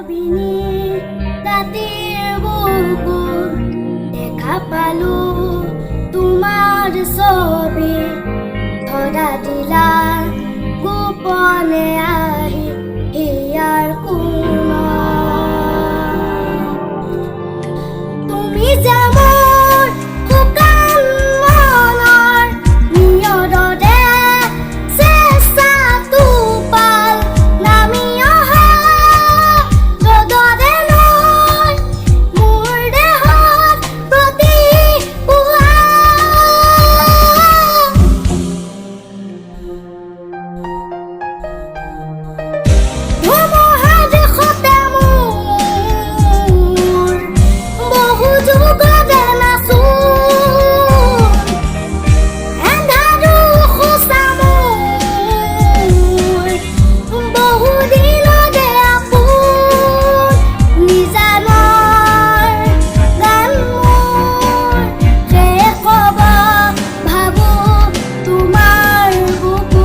মায়াবিনী ৰাতেৰ বুকুৰ দেখা পালো তোমাৰ ছবি ধৰা দিলা গোপনে আহি হিয়াৰ কোন তুমি যেমন শুকান মনৰ নিয়ৰৰে চেষ্টা টোপাল নামি অহা ৰ'দৰে লৈ মোৰ দেহত প্ৰতি পুৱা ধুমুহাৰ দেশতে মোৰ বহু যুগৰে নাচো এন্ধাৰো সঁচা মোৰ বহু দিনৰে আপোন নিজানৰ গান মোৰ শেষ হ'ব ভাবো তোমাৰ বুকুত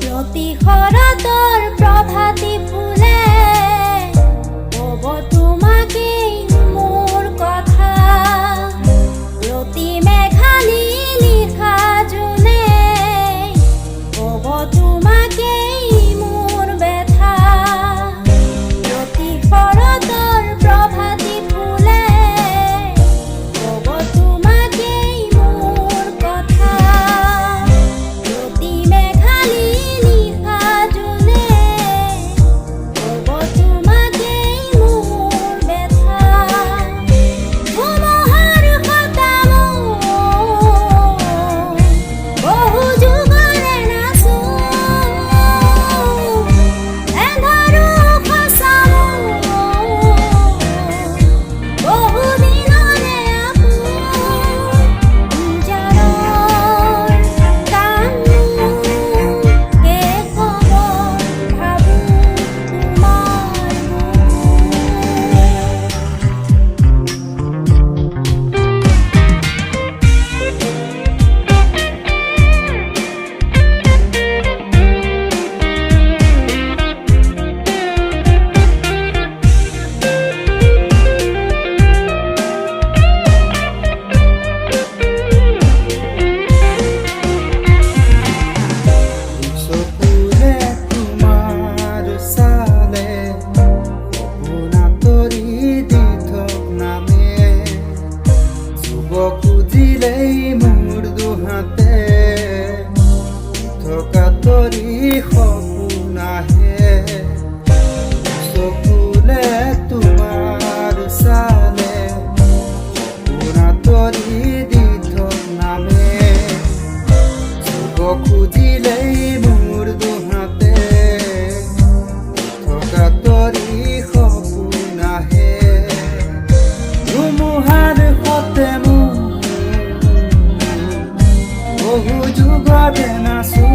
প্ৰতি শৰতৰ প্ৰভাতী ফুলে ক'ব তোমাকেই মোৰ কথা প্ৰতি মেঘালী নিশা জোনে ক'ব তোমাকেই মোৰ ব্যথা প্ৰতি শৰতৰ প্ৰভাতী ফুলে ক'ব তোমাকেই মোৰ কথা প্ৰতি মেঘালী নিশা জোনে ক'ব তোমাকেই মোৰ ব্যথা ধুমুহাৰ সতা মোৰ বহু যুগৰে নাচো এন্ধাৰো সঁচা মোৰ বহু দিনৰে আপোন নিজানৰ গান মোৰ শেষ হ'ব ভাবো তোমাৰ বুকুত চকুৰে তোমাৰ চালে সপোন আঁতৰি দি থক নামে যুৱ খুজিলেই মোৰ দুহাতে দি থক আঁতৰি সপোন আহে চকুৰে তোমাৰ চালে সপোন আঁতৰি দি থক নামে যুৱ খুজিলেই মোৰ দুহাতে থকা তৰি সপোন আহে ধুমুহাৰ সতে মোৰ বহু যুগতে নাচো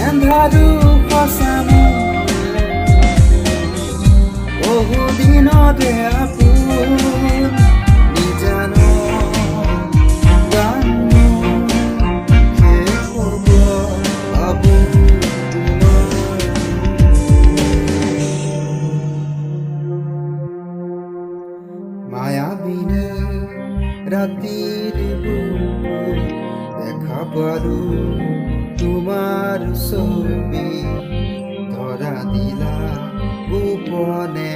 এন্ধাৰো সঁচা মোৰ বহু দিনতে আপোন নিজানৰ গান মোৰ শেষ হ'ব ভাবো তোমাৰ মায়াবিনী ৰাতিৰ বুকুত দেখা পালো তোমাৰ ছবি ধৰা দিলা গোপনে